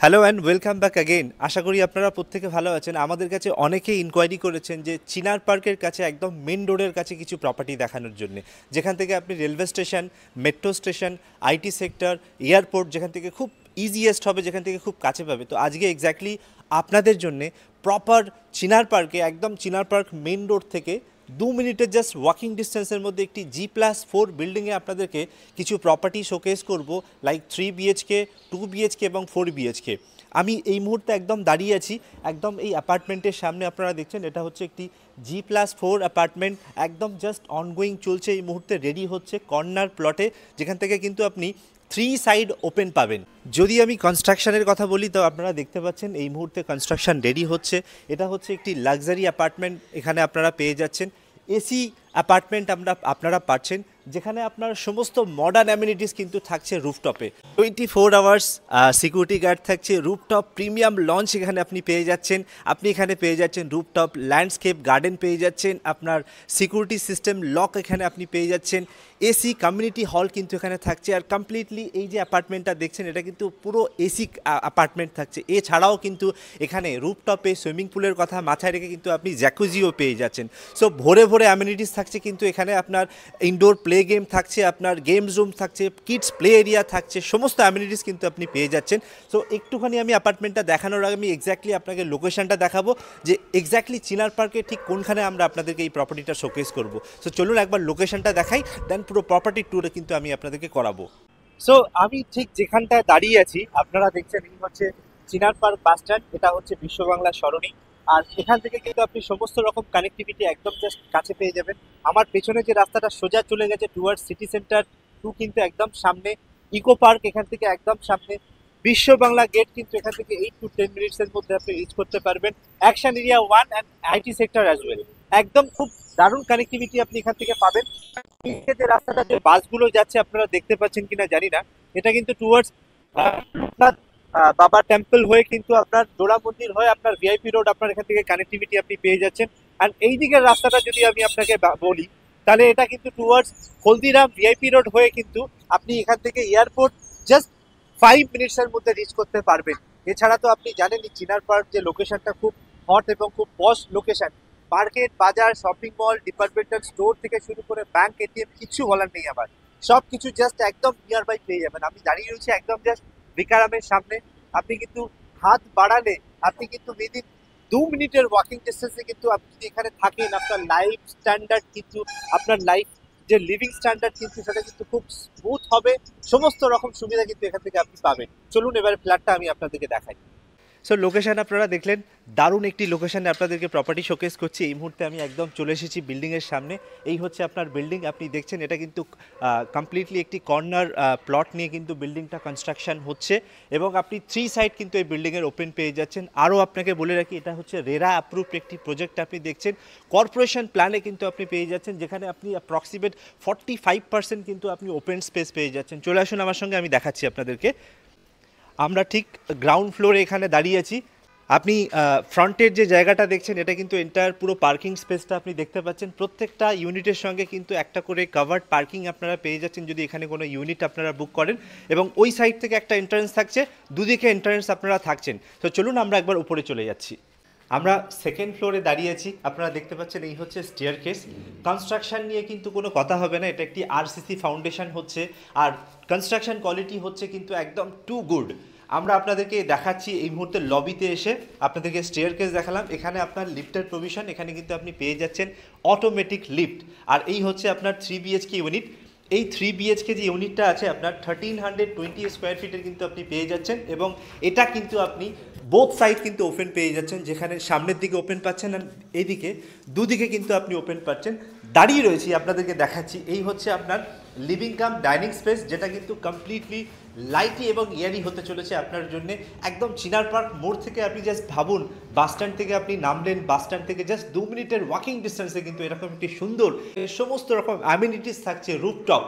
Hello and welcome back again. আশা করি আপনারা প্রত্যেকে ভালো আছেন। আমাদের কাছে অনেকেই ইনকোয়ারি করেছেন যে চিনার পার্কের কাছে একদম মেন রোডের কাছে কিছু প্রপার্টি দেখানোর জন্য, যেখান থেকে আপনি railway station, metro station, IT sector, airport, যেখান থেকে খুব ইজিয়েস্ট হবে, যেখান থেকে খুব কাছে পাবে। তো আজকে এক্স্যাক্টলি আপনাদের জন্যে প্রপার চিনার পার্কে, একদম চিনার পার্ক মেন রোড থেকে 2 মিনিটের জাস্ট ওয়াকিং ডিস্টেন্সের মধ্যে একটি G+4 বিল্ডিংয়ে আপনাদেরকে কিছু প্রপার্টি শোকেস করব, লাইক 3 BHK, 2 BHK এবং 4 BHK। আমি এই মুহূর্তে একদম দাঁড়িয়ে আছি একদম এই অ্যাপার্টমেন্টের সামনে। আপনারা দেখছেন এটা হচ্ছে একটি G+4 অ্যাপার্টমেন্ট, একদম জাস্ট অনগোয়িং চলছে, এই মুহূর্তে রেডি হচ্ছে কর্নার প্লটে, যেখান থেকে কিন্তু আপনি 3 সাইড ওপেন পাবেন। যদি আমি কনস্ট্রাকশনের কথা বলি তো আপনারা দেখতে পাচ্ছেন এই মুহূর্তে কনস্ট্রাকশন রেডি হচ্ছে। এটা হচ্ছে একটি লাক্সারি অ্যাপার্টমেন্ট, এখানে আপনারা পেয়ে যাচ্ছেন এসি অ্যাপার্টমেন্ট আপনারা পাচ্ছেন, যেখানে আপনার সমস্ত মডার্ন অ্যামিনিটিস কিন্তু থাকছে রুফটপে। 24 আওয়ার্স সিকিউরিটি গার্ড থাকছে, রুফটপ প্রিমিয়াম লঞ্চ এখানে আপনি পেয়ে যাচ্ছেন। আপনি এখানে পেয়ে যাচ্ছেন রুফটপ ল্যান্ডস্কেপ গার্ডেন পেয়ে যাচ্ছেন, আপনার সিকিউরিটি সিস্টেম লক এখানে আপনি পেয়ে যাচ্ছেন, এসি কমিউনিটি হল কিন্তু এখানে থাকছে। আর কমপ্লিটলি এই যে অ্যাপার্টমেন্টটা দেখছেন এটা কিন্তু পুরো এসি অ্যাপার্টমেন্ট থাকছে। এছাড়াও কিন্তু এখানে রুফটপে সুইমিং পুলের কথা মাথায় রেখে কিন্তু আপনি জ্যাকুজিও পেয়ে যাচ্ছেন। সো ভোরে ভোরে অ্যামিনিটিস থাকছে কিন্তু এখানে। আপনার ইনডোর প্লে গেম থাকছে, আপনার গেমস রুম থাকছে, কিডস প্লে এরিয়া থাকছে, সমস্ত অ্যামিনিটিস কিন্তু আপনি পেয়ে যাচ্ছেন। সো একটুখানি আমি অ্যাপার্টমেন্টটা দেখানোর আগে আমি এক্স্যাক্টলি আপনাকে লোকেশনটা দেখাবো, যে এক্স্যাক্টলি চিনার পার্কে ঠিক কোনখানে আমরা আপনাদেরকে এই প্রপার্টিটা শোকেস করব। সো চলুন একবার লোকেশনটা দেখাই, দেন পুরো প্রপার্টি ট্যুরে কিন্তু আমি আপনাদেরকে করাবো। সো আমি ঠিক যেখানটায় দাঁড়িয়ে আছি আপনারা দেখছেন এই হচ্ছে চিনার পার্ক বাস স্ট্যান্ড, এটা হচ্ছে বিশ্ব বাংলা সরণি। আর এখান থেকে কিন্তু আপনি সমস্ত রকম কানেক্টিভিটি একদম জাস্ট কাছে পেয়ে যাবেন। আমার পেছনে যে রাস্তাটা সোজা চলে গেছে টুয়ার্ডস সিটি সেন্টার 2 কিন্তু একদম সামনে, ইকো পার্ক এখান থেকে একদম সামনে, বিশ্ব বাংলা গেট কিন্তু এখান থেকে 8 to 10 মিনিটসের মধ্যে আপনি রিচ করতে পারবেন। Action area 1 and IT sector as well, একদম খুব দারুণ কানেক্টিভিটি আপনি এখান থেকে পাবেন। যে রাস্তাটা যে বাসগুলো যাচ্ছে আপনারা দেখতে পাচ্ছেন কিনা জানি না, এটা কিন্তু টুয়ার্ডস বাবা টেম্পল হয়ে কিন্তু আপনার জোড়া মন্দির হয়ে আপনার ভিআইপি রোড, আপনার এখান থেকে কানেক্টিভিটি আপনি পেয়ে যাচ্ছেন। আর এই দিকের রাস্তাটা যদি আমি আপনাকে বলি তাহলে এটা কিন্তু টুয়ার্ডস হলদিরাম ভিআইপি রোড হয়ে কিন্তু আপনি এখান থেকে এয়ারপোর্ট জাস্ট 5 মিনিটসের মধ্যে রিচ করতে পারবেন। এছাড়া তো আপনি জানেনই চিনার পার্ক যে লোকেশনটা খুব হট এবং খুব পশ লোকেশন। মার্কেট, বাজার, শপিং মল, ডিপার্টমেন্টাল স্টোর থেকে শুরু করে ব্যাংক, এটিএম কিচ্ছু বলার নেই আমার, সব কিছু জাস্ট একদম নিয়ার বাই পেয়ে যাবেন। আমি দাঁড়িয়ে রয়েছি একদম জাস্ট বিকারামের সামনে। আপনি কিন্তু হাত বাড়ালে আপনি কিন্তু উইদিন 2 মিনিটের ওয়াকিং ডিস্টেন্সে কিন্তু আপনি যদি এখানে থাকেন, আপনার লাইফ স্ট্যান্ডার্ড কিন্তু, আপনার লাইফ যে লিভিং স্ট্যান্ডার্ড কিন্তু সেটা কিন্তু খুব স্মুথ হবে। সমস্ত রকম সুবিধা কিন্তু এখান থেকে আপনি পাবেন। চলুন এবার ফ্ল্যাটটা আমি আপনাদেরকে দেখাই। সো লোকেশন আপনারা দেখলেন, দারুণ একটি লোকেশানে আপনাদেরকে প্রপার্টি শোকেস করছি। এই মুহূর্তে আমি একদম চলে এসেছি বিল্ডিংয়ের সামনে। এই হচ্ছে আপনার বিল্ডিং, আপনি দেখছেন এটা কিন্তু কমপ্লিটলি একটি কর্নার প্লট নিয়ে কিন্তু বিল্ডিংটা কনস্ট্রাকশন হচ্ছে, এবং আপনি 3 সাইড কিন্তু এই বিল্ডিংয়ের ওপেন পেয়ে যাচ্ছেন। আরও আপনাকে বলে রাখি এটা হচ্ছে রেরা অ্যাপ্রুভড একটি প্রজেক্ট আপনি দেখছেন, কর্পোরেশন প্ল্যানে কিন্তু আপনি পেয়ে যাচ্ছেন, যেখানে আপনি অ্যাপ্রক্সিমেট 45% কিন্তু আপনি ওপেন স্পেস পেয়ে যাচ্ছেন। চলে আসুন আমার সঙ্গে, আমি দেখাচ্ছি আপনাদেরকে। আমরা ঠিক গ্রাউন্ড ফ্লোরে এখানে দাঁড়িয়ে আছি। আপনি ফ্রন্টের যে জায়গাটা দেখছেন এটা কিন্তু এন্টায়ার পুরো পার্কিং স্পেসটা আপনি দেখতে পাচ্ছেন। প্রত্যেকটা ইউনিটের সঙ্গে কিন্তু একটা করে কাভার্ড পার্কিং আপনারা পেয়ে যাচ্ছেন যদি এখানে কোনো ইউনিট আপনারা বুক করেন, এবং ওই সাইড থেকে একটা এন্ট্রান্স থাকছে, দুদিকে এন্ট্রান্স আপনারা থাকছেন। তো চলুন আমরা একবার উপরে চলে যাচ্ছি। আমরা সেকেন্ড ফ্লোরে দাঁড়িয়ে আছি, আপনারা দেখতে পাচ্ছেন এই হচ্ছে স্টেয়ারকেস। কনস্ট্রাকশন নিয়ে কিন্তু কোনো কথা হবে না, এটা একটি আরসিসি ফাউন্ডেশন হচ্ছে, আর কনস্ট্রাকশন কোয়ালিটি হচ্ছে কিন্তু একদম টু গুড। আমরা আপনাদেরকে দেখাচ্ছি এই মুহূর্তে লবিতে এসে আপনাদেরকে স্টেয়ারকেস দেখালাম, এখানে আপনার লিফটের প্রভিশন, এখানে কিন্তু আপনি পেয়ে যাচ্ছেন অটোমেটিক লিফট। আর এই হচ্ছে আপনার 3 BHK ইউনিট। এই 3 BHK যে ইউনিটটা আছে আপনার 1320 স্কোয়ার ফিটের কিন্তু আপনি পেয়ে যাচ্ছেন, এবং এটা কিন্তু আপনি বোথ সাইড কিন্তু ওপেন পেয়ে যাচ্ছেন, যেখানে সামনের দিকে ওপেন পাচ্ছেন আর এইদিকে দুদিকে কিন্তু আপনি ওপেন পাচ্ছেন। দাঁড়িয়ে রয়েছি আপনাদেরকে দেখাচ্ছি, এই হচ্ছে আপনার লিভিং কাম ডাইনিং স্পেস, যেটা কিন্তু কমপ্লিটলি লাইটি এবং এয়ারি হতে চলেছে আপনার জন্য। একদম চিনার পার্ক মোড় থেকে আপনি জাস্ট ভাবুন, বাস স্ট্যান্ড থেকে আপনি নামলেন, বাস স্ট্যান্ড থেকে জাস্ট 2 মিনিটের ওয়াকিং ডিস্টেন্সে কিন্তু এরকম একটি সুন্দর সমস্ত রকম অ্যামিনিটিস থাকছে, রুফটপ,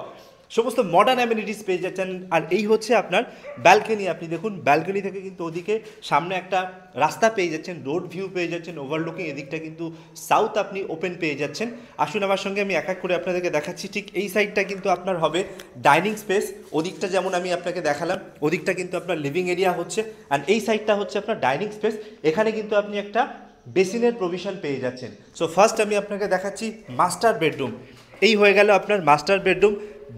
সমস্ত মডার্ন অ্যামিনিটিস পেয়ে যাচ্ছেন। আর এই হচ্ছে আপনার ব্যালকনি, আপনি দেখুন ব্যালকনি থেকে কিন্তু ওদিকে সামনে একটা রাস্তা পেয়ে যাচ্ছেন, রোড ভিউ পেয়ে যাচ্ছেন, ওভারলুকিং, এদিকটা কিন্তু সাউথ আপনি ওপেন পেয়ে যাচ্ছেন। আসুন আমার সঙ্গে আমি এক এক করে আপনাদেরকে দেখাচ্ছি। ঠিক এই সাইডটা কিন্তু আপনার হবে ডাইনিং স্পেস, ওদিকটা যেমন আমি আপনাকে দেখালাম, ওদিকটা কিন্তু আপনার লিভিং এরিয়া হচ্ছে, অ্যান্ড এই সাইডটা হচ্ছে আপনার ডাইনিং স্পেস। এখানে কিন্তু আপনি একটা বেসিনের প্রভিশন পেয়ে যাচ্ছেন। সো ফার্স্ট আমি আপনাকে দেখাচ্ছি মাস্টার বেডরুম। এই হয়ে গেল আপনার মাস্টার বেডরুম,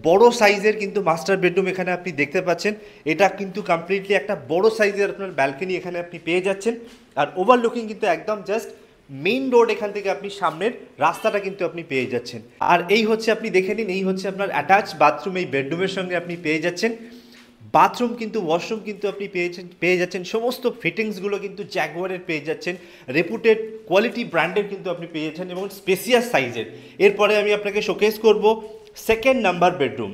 বড় সাইজের কিন্তু মাস্টার বেডরুম এখানে আপনি দেখতে পাচ্ছেন। এটা কিন্তু কমপ্লিটলি একটা বড় সাইজের আপনার ব্যালকনি এখানে আপনি পেয়ে যাচ্ছেন। আর ওভারলুকিং কিন্তু একদম জাস্ট মেইন রোড, এখান থেকে আপনি সামনের রাস্তাটা কিন্তু আপনি পেয়ে যাচ্ছেন। আর এই হচ্ছে আপনি দেখে নিন, এই হচ্ছে আপনার অ্যাটাচ বাথরুম, এই বেডরুমের সঙ্গে আপনি পেয়ে যাচ্ছেন। বাথরুম কিন্তু ওয়াশরুম কিন্তু আপনি পেয়ে যাচ্ছেন, সমস্ত ফিটিংসগুলো কিন্তু জ্যাগুয়ারের পেয়ে যাচ্ছেন, রেপুটেড কোয়ালিটি ব্র্যান্ডের কিন্তু আপনি পেয়ে যাচ্ছেন এবং স্পেসিয়াস সাইজের। এরপরে আমি আপনাকে শোকেস করব second number bedroom.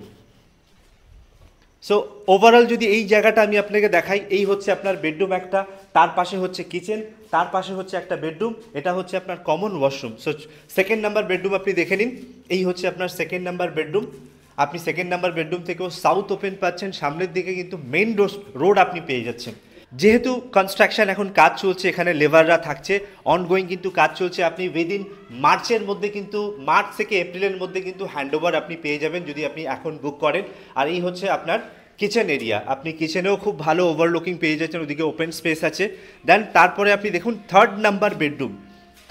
So overall যদি এই জায়গাটা আমি আপনাকে দেখাই, এই হচ্ছে আপনার বেডরুম একটা, তার পাশে হচ্ছে কিচেন, তার পাশে হচ্ছে একটা বেডরুম, এটা হচ্ছে আপনার common washroom. So second number bedroom আপনি দেখে নিন, এই হচ্ছে আপনার সেকেন্ড নাম্বার বেডরুম। আপনি সেকেন্ড নাম্বার বেডরুম থেকেও সাউথ ওপেন পাচ্ছেন, সামনের দিকে কিন্তু মেইন রোড আপনি পেয়ে যাচ্ছেন। যেহেতু কনস্ট্রাকশন এখন কাজ চলছে, এখানে লেবাররা থাকছে, অনগোয়িং কিন্তু কাজ চলছে, আপনি উইদিন মার্চের মধ্যে কিন্তু, মার্চ থেকে এপ্রিলের মধ্যে কিন্তু হ্যান্ডওভার আপনি পেয়ে যাবেন যদি আপনি এখন বুক করেন। আর এই হচ্ছে আপনার কিচেন এরিয়া, আপনি কিচেনেও খুব ভালো ওভারলুকিং পেয়ে যাচ্ছেন, ওদিকে ওপেন স্পেস আছে। দেন তারপরে আপনি দেখুন third number bedroom.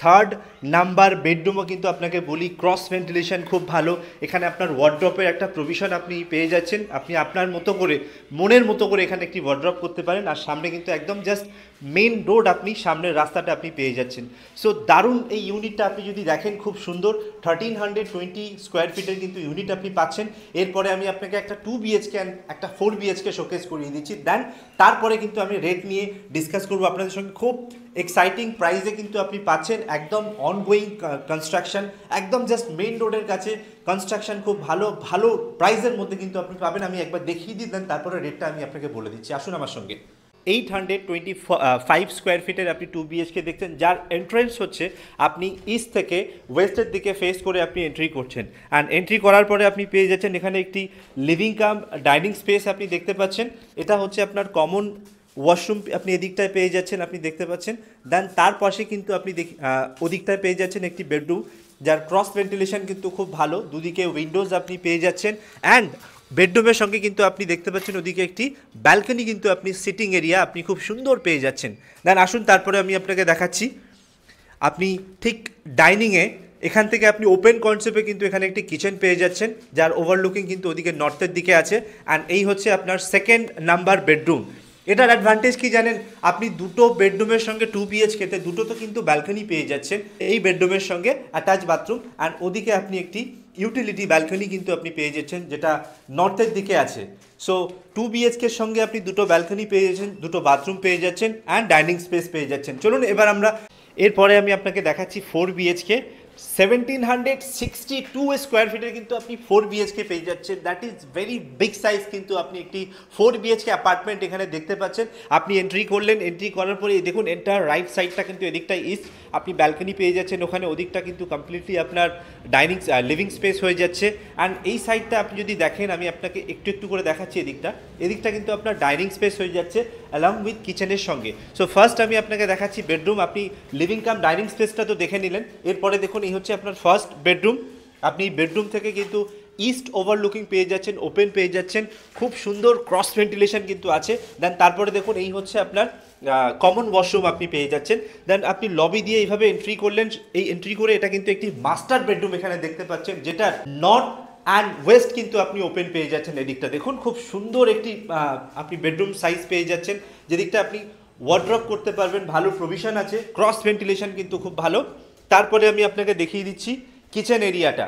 Third number বেডরুমও কিন্তু আপনাকে বলি ক্রস ভেন্টিলেশন খুব ভালো, এখানে আপনার ওয়ার্ড্রপের একটা প্রভিশন আপনি পেয়ে যাচ্ছেন, আপনি আপনার মতো করে মনের মতো করে এখানে একটি ওয়ার্ড্রপ করতে পারেন। আর সামনে কিন্তু একদম জাস্ট মেন রোড, আপনি সামনের রাস্তাটা আপনি পেয়ে যাচ্ছেন। সো দারুণ এই ইউনিটটা আপনি যদি দেখেন, খুব সুন্দর 1320 স্কোয়ার ফিটের কিন্তু ইউনিট আপনি পাচ্ছেন। এরপরে আমি আপনাকে একটা 2 BHK একটা 4 BHK শোকেস করিয়ে দিচ্ছি, দেন তারপরে কিন্তু আমি রেট নিয়ে ডিসকাস করবো আপনাদের সঙ্গে। খুব এক্সাইটিং প্রাইসে কিন্তু আপনি পাচ্ছেন, একদম অনগোয়িং কনস্ট্রাকশন, একদম জাস্ট মেইন রোডের কাছে কনস্ট্রাকশন, খুব ভালো ভালো প্রাইসের মধ্যে কিন্তু আপনি পাবেন। আমি একবার দেখিয়ে দিই, দেন তারপরে রেটটা আমি আপনাকে বলে দিচ্ছি। আসুন আমার সঙ্গে। 825 স্কোয়ার ফিটের আপনি 2 BHK দেখছেন, যার এন্ট্রেন্স হচ্ছে আপনি ইস্ট থেকে ওয়েস্টের দিকে ফেস করে আপনি এন্ট্রি করছেন। অ্যান্ড এন্ট্রি করার পরে আপনি পেয়ে যাচ্ছেন এখানে একটি লিভিং কাম ডাইনিং স্পেস আপনি দেখতে পাচ্ছেন। এটা হচ্ছে আপনার কমন ওয়াশরুম, আপনি এদিকটায় পেয়ে যাচ্ছেন, আপনি দেখতে পাচ্ছেন। দেন তার পাশে কিন্তু আপনি ওদিকটায় পেয়ে যাচ্ছেন একটি বেডরুম, যার ক্রস ভেন্টিলেশন কিন্তু খুব ভালো, দুদিকে উইন্ডোজ আপনি পেয়ে যাচ্ছেন। অ্যান্ড বেডরুমের সঙ্গে কিন্তু আপনি দেখতে পাচ্ছেন ওদিকে একটি ব্যালকনি, কিন্তু আপনি সিটিং এরিয়া আপনি খুব সুন্দর পেয়ে যাচ্ছেন। দেন আসুন তারপরে আমি আপনাকে দেখাচ্ছি, আপনি ঠিক ডাইনিংয়ে এখান থেকে আপনি ওপেন কনসেপ্টে কিন্তু এখানে একটি কিচেন পেয়ে যাচ্ছেন, যার ওভারলুকিং কিন্তু ওদিকে নর্থের দিকে আছে। অ্যান্ড এই হচ্ছে আপনার সেকেন্ড নাম্বার বেডরুম। এটার অ্যাডভান্টেজ কি জানেন, আপনি দুটো বেডরুমের সঙ্গে 2 BHKতে দুটো তো কিন্তু ব্যালকনি পেয়ে যাচ্ছেন, এই বেডরুমের সঙ্গে অ্যাটাচ বাথরুম, অ্যান্ড ওদিকে আপনি একটি ইউটিলিটি ব্যালকনি কিন্তু আপনি পেয়ে যাচ্ছেন, যেটা নর্থের দিকে আছে। সো 2 BHKর সঙ্গে আপনি দুটো ব্যালকনি পেয়ে যাচ্ছেন, দুটো বাথরুম পেয়ে যাচ্ছেন, অ্যান্ড ডাইনিং স্পেস পেয়ে যাচ্ছেন। চলুন এবার আমরা এরপরে আমি আপনাকে দেখাচ্ছি 4 BHK। 1762 স্কোয়ার ফিটের কিন্তু আপনি 4 BHK পেয়ে যাচ্ছেন, that is very big size. কিন্তু আপনি একটি 4 BHK অ্যাপার্টমেন্ট এখানে দেখতে পাচ্ছেন। আপনি এন্ট্রি করলেন, এন্ট্রি করার পরে দেখুন এন্টার রাইট সাইডটা কিন্তু এদিকটা ইস্ট, আপনি ব্যালকনি পেয়ে যাচ্ছেন ওখানে, ওদিকটা কিন্তু কমপ্লিটলি আপনার ডাইনিং লিভিং স্পেস হয়ে যাচ্ছে। অ্যান্ড এই সাইডটা আপনি যদি দেখেন, আমি আপনাকে একটু একটু করে দেখাচ্ছি, এদিকটা কিন্তু আপনার ডাইনিং স্পেস হয়ে যাচ্ছে অ্যালং উইথ কিচেনের সঙ্গে। সো ফার্স্ট আমি আপনাকে দেখাচ্ছি বেডরুম, আপনি লিভিং কাম ডাইনিং স্পেসটা তো দেখে নিলেন। এরপরে দেখুন এই হচ্ছে আপনার ফার্স্ট বেডরুম, আপনি বেডরুম থেকে কিন্তু ইস্ট ওভারলুকিং পেয়ে যাচ্ছেন, ওপেন পেয়ে যাচ্ছেন, খুব সুন্দর ক্রস ভেন্টিলেশন কিন্তু আছে। দেন তারপরে দেখুন এই হচ্ছে আপনার কমন ওয়াশরুম আপনি পেয়ে যাচ্ছেন। দেন আপনি লবি দিয়ে এইভাবে এন্ট্রি করলেন, এই এন্ট্রি করে এটা কিন্তু একটি মাস্টার বেডরুম এখানে দেখতে পাচ্ছেন, যেটা নর্থ অ্যান্ড ওয়েস্ট কিন্তু আপনি ওপেন পেয়ে যাচ্ছেন। এদিকটা দেখুন খুব সুন্দর একটি আপনি বেডরুম সাইজ পেয়ে যাচ্ছেন, যেদিকটা আপনি ওয়ার্ড্রপ করতে পারবেন, ভালো প্রভিশন আছে, ক্রস ভেন্টিলেশন কিন্তু খুব ভালো। তারপরে আমি আপনাকে দেখিয়ে দিচ্ছি কিচেন এরিয়াটা।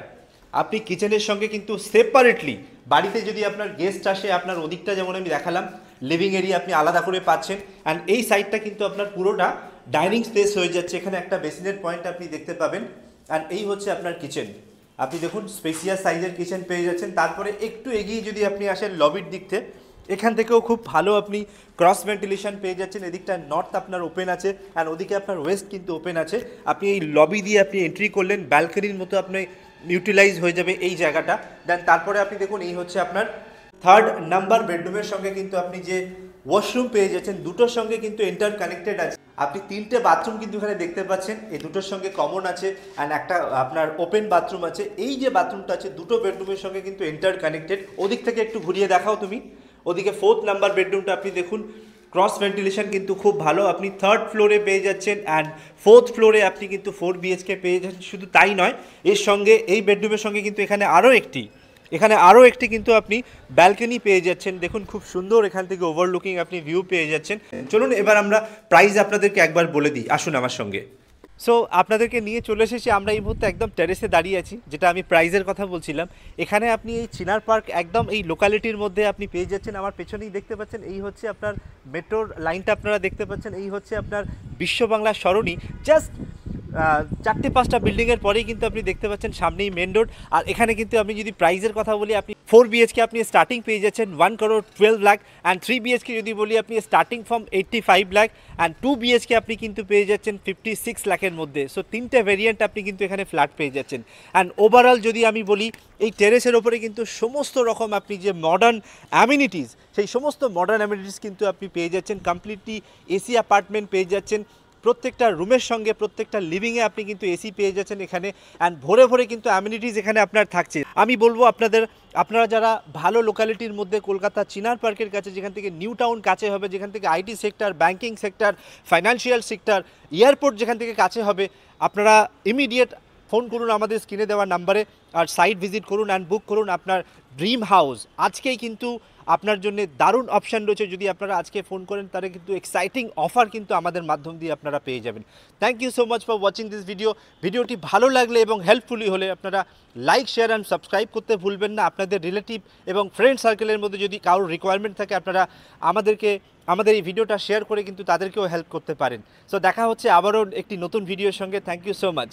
আপনি কিচেনের সঙ্গে কিন্তু সেপারেটলি, বাড়িতে যদি আপনার গেস্ট আসে, আপনার ওদিকটা যেমন আমি দেখালাম লিভিং এরিয়া আপনি আলাদা করে পাচ্ছেন, অ্যান্ড এই সাইডটা কিন্তু আপনার পুরোটা ডাইনিং স্পেস হয়ে যাচ্ছে। এখানে একটা বেসিনের পয়েন্ট আপনি দেখতে পাবেন, অ্যান্ড এই হচ্ছে আপনার কিচেন। আপনি দেখুন স্পেসিয়াস সাইজের কিচেন পেয়ে যাচ্ছেন। তারপরে একটু এগিয়ে যদি আপনি আসেন লবির দিক থেকে, এখান থেকেও খুব ভালো আপনি ক্রস ভেন্টিলেশন পেয়ে যাচ্ছেন। এদিকটা নর্থ আপনার ওপেন আছে, অ্যান্ড ওদিকে আপনার ওয়েস্ট কিন্তু ওপেন আছে। আপনি এই লবি দিয়ে আপনি এন্ট্রি করলেন, ব্যালকনির মতো আপনি ইউটিলাইজ হয়ে যাবে এই জায়গাটা। দেন তারপরে আপনি দেখুন এই হচ্ছে আপনার থার্ড নাম্বার বেডরুমের সঙ্গে কিন্তু আপনি যে ওয়াশরুম পেয়ে যাচ্ছেন, দুটোর সঙ্গে কিন্তু ইন্টার কানেক্টেড আছে। আপনি তিনটে বাথরুম কিন্তু এখানে দেখতে পাচ্ছেন, এই দুটোর সঙ্গে কমন আছে অ্যান্ড একটা আপনার ওপেন বাথরুম আছে। এই যে বাথরুমটা আছে দুটো বেডরুমের সঙ্গে কিন্তু ইন্টার কানেক্টেড। ওদিক থেকে একটু ঘুরিয়ে দেখাও তুমি, ওদিকে ফোর্থ নাম্বার বেডরুমটা আপনি দেখুন, ক্রস ভেন্টিলেশন কিন্তু খুব ভালো, আপনি থার্ড ফ্লোরে পেয়ে যাচ্ছেন অ্যান্ড ফোর্থ ফ্লোরে আপনি কিন্তু 4 বিএইচকে পেয়ে যাচ্ছেন। শুধু তাই নয়, এর সঙ্গে এই বেডরুমের সঙ্গে কিন্তু এখানে আরও একটি কিন্তু আপনি ব্যালকনি পেয়ে যাচ্ছেন। দেখুন খুব সুন্দর এখান থেকে ওভারলুকিং আপনি ভিউ পেয়ে যাচ্ছেন। চলুন এবার আমরা প্রাইস আপনাদেরকে একবার বলে দিই, আসুন আমার সঙ্গে। সো আপনাদেরকে নিয়ে চলে এসেছি, আমরা এই মুহূর্তে একদম টেরেসে দাঁড়িয়ে আছি, যেটা আমি প্রাইজের কথা বলছিলাম। এখানে আপনি এই চিনার পার্ক একদম এই লোকালিটির মধ্যে আপনি পেয়ে যাচ্ছেন। আমার পেছনেই দেখতে পাচ্ছেন এই হচ্ছে আপনার মেট্রোর লাইনটা আপনারা দেখতে পাচ্ছেন, এই হচ্ছে আপনার বিশ্ব বাংলা সরণি। জাস্ট 4-5টা বিল্ডিংয়ের পরেই কিন্তু আপনি দেখতে পাচ্ছেন সামনেই মেন রোড। আর এখানে কিন্তু আমি যদি প্রাইজের কথা বলি, আপনি 4 বিএইচকে আপনি স্টার্টিং পেয়ে যাচ্ছেন 1,12 লাখ, অ্যান্ড 3 বিএইচকে যদি বলি আপনি starting from 85 lakh, and 2 BHK আপনি কিন্তু পেয়ে যাচ্ছেন 56 লাখের মধ্যে। সো তিনটে ভেরিয়েন্ট আপনি কিন্তু এখানে ফ্ল্যাট পেয়ে যাচ্ছেন। অ্যান্ড ওভারঅল যদি আমি বলি, এই টেরেসের ওপরে কিন্তু সমস্ত রকম আপনি যে মডার্ন অ্যামিনিটিস, সেই সমস্ত মডার্ন অ্যামিনিটিস কিন্তু আপনি পেয়ে যাচ্ছেন। কমপ্লিটলি এসি অ্যাপার্টমেন্ট পেয়ে যাচ্ছেন, প্রত্যেকটা রুমের সঙ্গে প্রত্যেকটা লিভিংয়ে আপনি কিন্তু এসি পেয়ে যাচ্ছেন এখানে। অ্যান্ড ভরে ভরে কিন্তু অ্যামিনিটিস এখানে আপনার থাকছে। আমি বলবো আপনারা যারা ভালো লোকালিটির মধ্যে, কলকাতা চিনার পার্কের কাছে, যেখান থেকে নিউ টাউন কাছে হবে, যেখান থেকে IT sector, banking sector, financial sector, airport যেখান থেকে কাছে হবে, আপনারা ইমিডিয়েট ফোন করুন আমাদের স্ক্রিনে দেওয়া নাম্বারে, আর সাইট ভিজিট করুন অ্যান্ড বুক করুন আপনার ড্রিম হাউস। আজকেই কিন্তু আপনার জন্য দারুণ অপশান রয়েছে, যদি আপনারা আজকে ফোন করেন তাহলে কিন্তু এক্সাইটিং অফার কিন্তু আমাদের মাধ্যম দিয়ে আপনারা পেয়ে যাবেন। Thank you so much for watching this video. ভিডিওটি ভালো লাগলে এবং হেল্পফুলি হলে আপনারা লাইক, শেয়ার অ্যান্ড সাবস্ক্রাইব করতে ভুলবেন না। আপনাদের রিলেটিভ এবং ফ্রেন্ড সার্কেলের মধ্যে যদি কারোর রিকোয়ারমেন্ট থাকে, আপনারা আমাদের এই ভিডিওটা শেয়ার করে কিন্তু তাদেরকেও হেল্প করতে পারেন। সো দেখা হচ্ছে আবারও একটি নতুন ভিডিওর সঙ্গে। Thank you so much.